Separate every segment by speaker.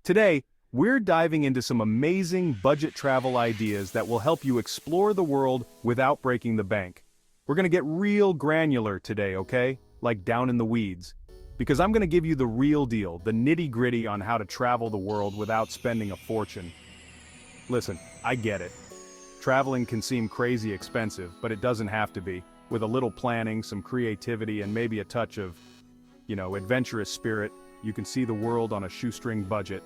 Speaker 1: Today, we're diving into some amazing budget travel ideas that will help you explore the world without breaking the bank. We're gonna get real granular today, okay? Like down in the weeds. Because I'm gonna give you the real deal, the nitty-gritty on how to travel the world without spending a fortune. Listen, I get it. Traveling can seem crazy expensive, but it doesn't have to be. With a little planning, some creativity, and maybe a touch of, adventurous spirit, you can see the world on a shoestring budget.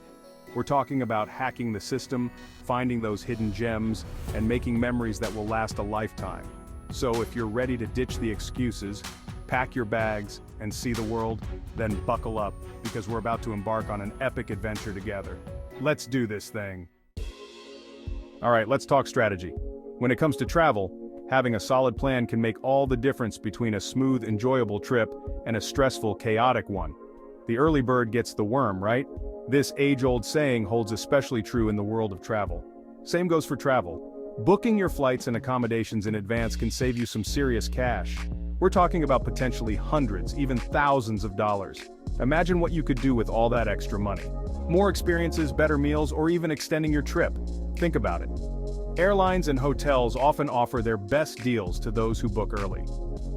Speaker 1: We're talking about hacking the system, finding those hidden gems, and making memories that will last a lifetime. So if you're ready to ditch the excuses, pack your bags, and see the world, then buckle up, because we're about to embark on an epic adventure together. Let's do this thing. All right, let's talk strategy. When it comes to travel, having a solid plan can make all the difference between a smooth, enjoyable trip and a stressful, chaotic one. The early bird gets the worm, right? This age-old saying holds especially true in the world of travel. Same goes for travel. Booking your flights and accommodations in advance can save you some serious cash. We're talking about potentially hundreds, even thousands of dollars. Imagine what you could do with all that extra money. More experiences, better meals, or even extending your trip. Think about it. Airlines and hotels often offer their best deals to those who book early.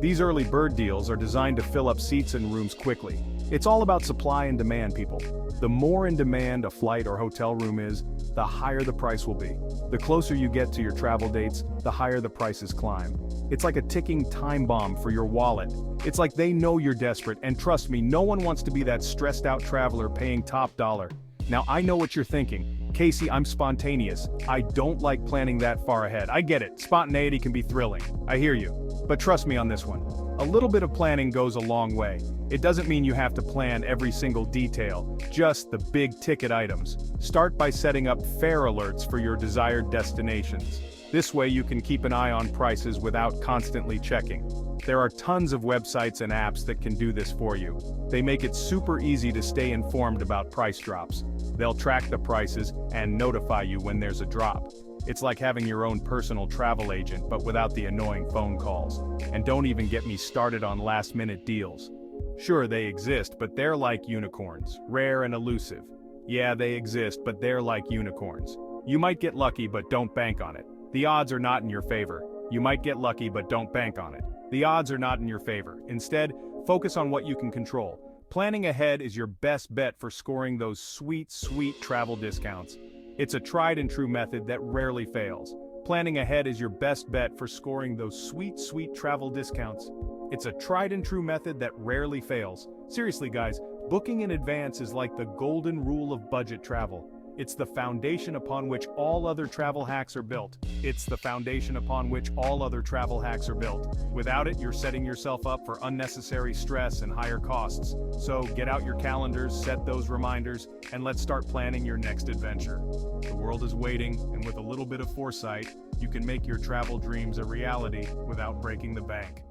Speaker 1: These early bird deals are designed to fill up seats and rooms quickly. It's all about supply and demand, people. The more in demand a flight or hotel room is, the higher the price will be. The closer you get to your travel dates, the higher the prices climb. It's like a ticking time bomb for your wallet. It's like they know you're desperate, and trust me, no one wants to be that stressed out traveler paying top dollar. Now I know what you're thinking. Casey, I'm spontaneous. I don't like planning that far ahead. I get it, spontaneity can be thrilling. I hear you. But trust me on this one. A little bit of planning goes a long way. It doesn't mean you have to plan every single detail, just the big ticket items. Start by setting up fare alerts for your desired destinations. This way you can keep an eye on prices without constantly checking. There are tons of websites and apps that can do this for you. They make it super easy to stay informed about price drops. They'll track the prices and notify you when there's a drop. It's like having your own personal travel agent, but without the annoying phone calls. And don't even get me started on last-minute deals. Sure, they exist, but they're like unicorns, rare and elusive. Yeah, they exist, but they're like unicorns. You might get lucky, but don't bank on it. The odds are not in your favor. You might get lucky, but don't bank on it. The odds are not in your favor. Instead, focus on what you can control. Planning ahead is your best bet for scoring those sweet, sweet travel discounts. It's a tried and true method that rarely fails. Planning ahead is your best bet for scoring those sweet, sweet travel discounts. It's a tried and true method that rarely fails. Seriously, guys, booking in advance is like the golden rule of budget travel. It's the foundation upon which all other travel hacks are built. It's the foundation upon which all other travel hacks are built. Without it, you're setting yourself up for unnecessary stress and higher costs. So get out your calendars, set those reminders, and let's start planning your next adventure. The world is waiting, and with a little bit of foresight, you can make your travel dreams a reality without breaking the bank.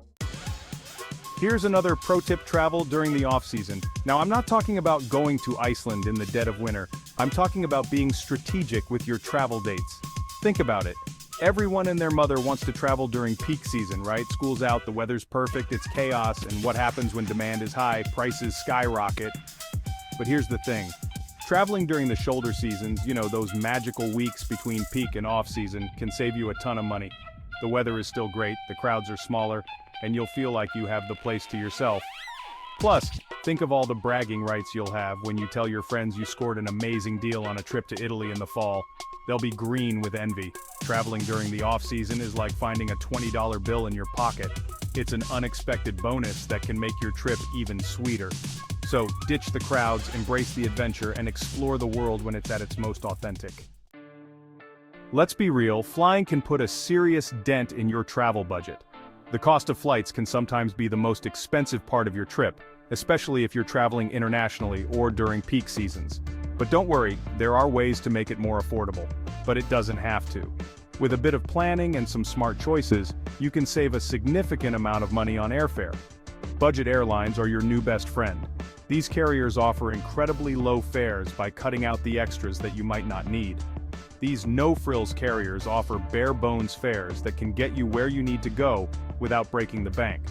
Speaker 1: Here's another pro tip: travel during the off-season. Now, I'm not talking about going to Iceland in the dead of winter. I'm talking about being strategic with your travel dates. Think about it. Everyone and their mother wants to travel during peak season, right? School's out, the weather's perfect, it's chaos, and what happens when demand is high? Prices skyrocket. But here's the thing. Traveling during the shoulder seasons, those magical weeks between peak and off-season, can save you a ton of money. The weather is still great, the crowds are smaller, and you'll feel like you have the place to yourself. Plus, think of all the bragging rights you'll have when you tell your friends you scored an amazing deal on a trip to Italy in the fall. They'll be green with envy. Traveling during the off-season is like finding a $20 bill in your pocket. It's an unexpected bonus that can make your trip even sweeter. So, ditch the crowds, embrace the adventure, and explore the world when it's at its most authentic. Let's be real, flying can put a serious dent in your travel budget. The cost of flights can sometimes be the most expensive part of your trip, especially if you're traveling internationally or during peak seasons. But don't worry, there are ways to make it more affordable, but it doesn't have to. With a bit of planning and some smart choices, you can save a significant amount of money on airfare. Budget airlines are your new best friend. These carriers offer incredibly low fares by cutting out the extras that you might not need. These no-frills carriers offer bare-bones fares that can get you where you need to go without breaking the bank.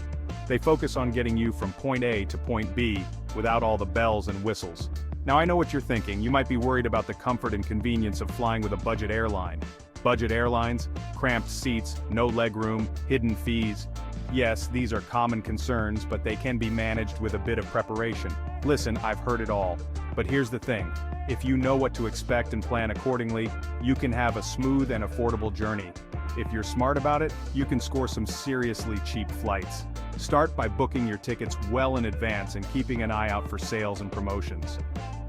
Speaker 1: They focus on getting you from point A to point B without all the bells and whistles. Now I know what you're thinking, you might be worried about the comfort and convenience of flying with a budget airline. Budget airlines, cramped seats, no legroom, hidden fees. Yes, these are common concerns, but they can be managed with a bit of preparation. Listen, I've heard it all. But here's the thing, if you know what to expect and plan accordingly, you can have a smooth and affordable journey. If you're smart about it, you can score some seriously cheap flights. Start by booking your tickets well in advance and keeping an eye out for sales and promotions.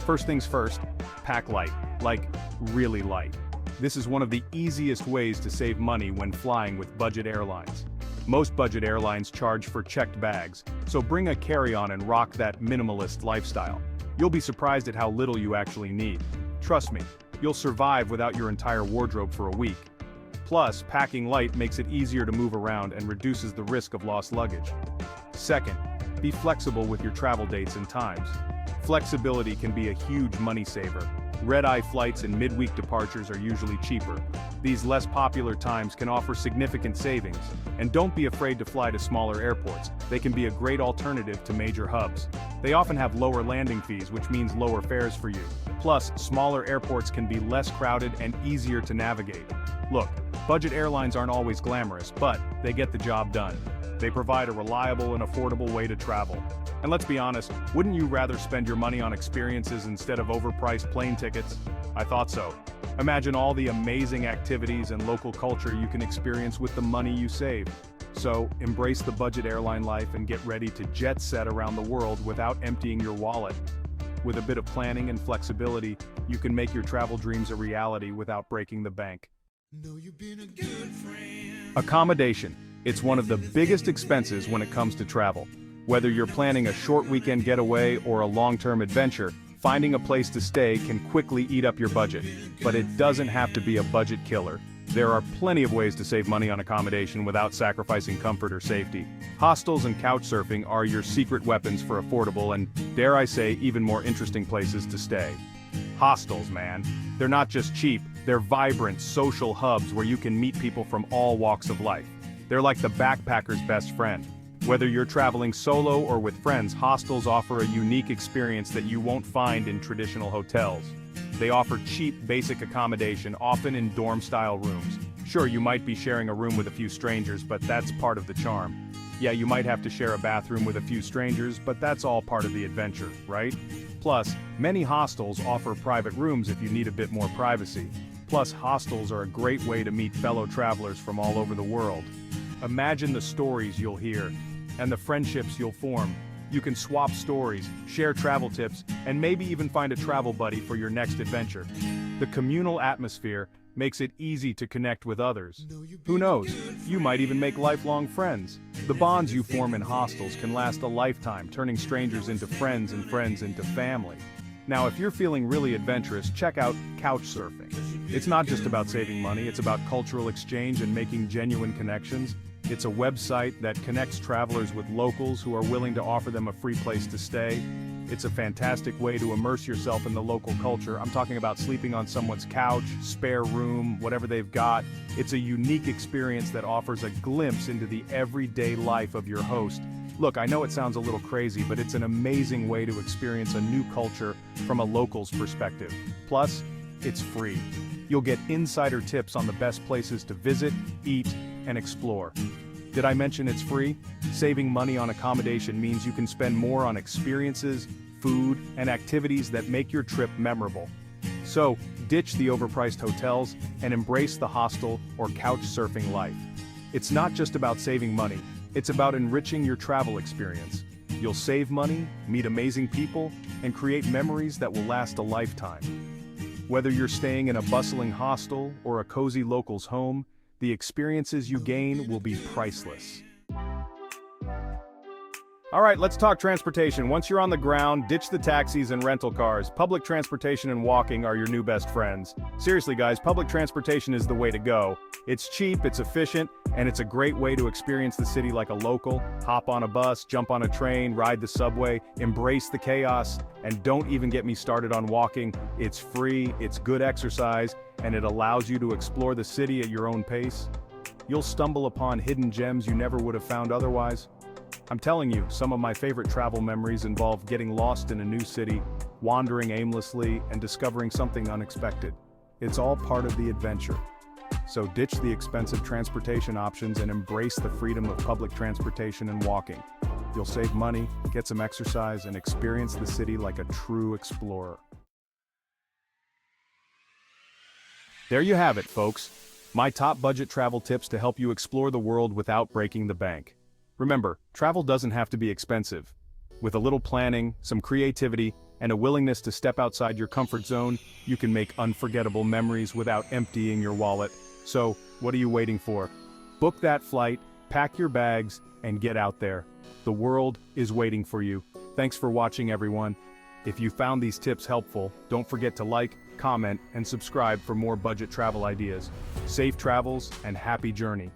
Speaker 1: First things first, pack light, like really light. This is one of the easiest ways to save money when flying with budget airlines. Most budget airlines charge for checked bags, so bring a carry-on and rock that minimalist lifestyle. You'll be surprised at how little you actually need. Trust me, you'll survive without your entire wardrobe for a week. Plus, packing light makes it easier to move around and reduces the risk of lost luggage. Second, be flexible with your travel dates and times. Flexibility can be a huge money saver. Red-eye flights and midweek departures are usually cheaper. These less popular times can offer significant savings, and don't be afraid to fly to smaller airports. They can be a great alternative to major hubs. They often have lower landing fees, which means lower fares for you. Plus, smaller airports can be less crowded and easier to navigate. Look, budget airlines aren't always glamorous, but they get the job done. They provide a reliable and affordable way to travel. And let's be honest, wouldn't you rather spend your money on experiences instead of overpriced plane tickets? I thought so. Imagine all the amazing activities and local culture you can experience with the money you save. So, embrace the budget airline life and get ready to jet set around the world without emptying your wallet. With a bit of planning and flexibility, you can make your travel dreams a reality without breaking the bank.
Speaker 2: Know you've been a good friend.
Speaker 1: Accommodation. It's one of the biggest expenses when it comes to travel. Whether you're planning a short weekend getaway or a long-term adventure, finding a place to stay can quickly eat up your budget. But it doesn't have to be a budget killer. There are plenty of ways to save money on accommodation without sacrificing comfort or safety. Hostels and Couchsurfing are your secret weapons for affordable and, dare I say, even more interesting places to stay. Hostels, man. They're not just cheap, they're vibrant, social hubs where you can meet people from all walks of life. They're like the backpacker's best friend. Whether you're traveling solo or with friends, hostels offer a unique experience that you won't find in traditional hotels. They offer cheap, basic accommodation, often in dorm-style rooms. Sure, you might be sharing a room with a few strangers, but that's part of the charm. Yeah, you might have to share a bathroom with a few strangers, but that's all part of the adventure, right? Plus, many hostels offer private rooms if you need a bit more privacy. Plus, hostels are a great way to meet fellow travelers from all over the world. Imagine the stories you'll hear, and the friendships you'll form. You can swap stories, share travel tips, and maybe even find a travel buddy for your next adventure. The communal atmosphere makes it easy to connect with others. Who knows, you might even make lifelong friends. The bonds you form in hostels can last a lifetime, turning strangers into friends and friends into family. Now, if you're feeling really adventurous, check out Couchsurfing. It's not just about saving money, it's about cultural exchange and making genuine connections. It's a website that connects travelers with locals who are willing to offer them a free place to stay. It's a fantastic way to immerse yourself in the local culture. I'm talking about sleeping on someone's couch, spare room, whatever they've got. It's a unique experience that offers a glimpse into the everyday life of your host. Look, I know it sounds a little crazy, but it's an amazing way to experience a new culture from a local's perspective. Plus, it's free. You'll get insider tips on the best places to visit, eat, and explore. Did I mention it's free? Saving money on accommodation means you can spend more on experiences, food, and activities that make your trip memorable. So, ditch the overpriced hotels and embrace the hostel or couch surfing life. It's not just about saving money, it's about enriching your travel experience. You'll save money, meet amazing people, and create memories that will last a lifetime. Whether you're staying in a bustling hostel or a cozy local's home, the experiences you gain will be priceless. All right, let's talk transportation. Once you're on the ground, ditch the taxis and rental cars. Public transportation and walking are your new best friends. Seriously, guys, public transportation is the way to go. It's cheap, it's efficient, and it's a great way to experience the city like a local. Hop on a bus, jump on a train, ride the subway, embrace the chaos, and don't even get me started on walking. It's free, it's good exercise, and it allows you to explore the city at your own pace. You'll stumble upon hidden gems you never would have found otherwise. I'm telling you, some of my favorite travel memories involve getting lost in a new city, wandering aimlessly, and discovering something unexpected. It's all part of the adventure. So ditch the expensive transportation options and embrace the freedom of public transportation and walking. You'll save money, get some exercise, and experience the city like a true explorer. There you have it, folks. My top budget travel tips to help you explore the world without breaking the bank. Remember, travel doesn't have to be expensive. With a little planning, some creativity, and a willingness to step outside your comfort zone, you can make unforgettable memories without emptying your wallet. So, what are you waiting for? Book that flight, pack your bags, and get out there. The world is waiting for you. Thanks for watching, everyone. If you found these tips helpful, don't forget to like, comment, and subscribe for more budget travel ideas. Safe travels and happy journey.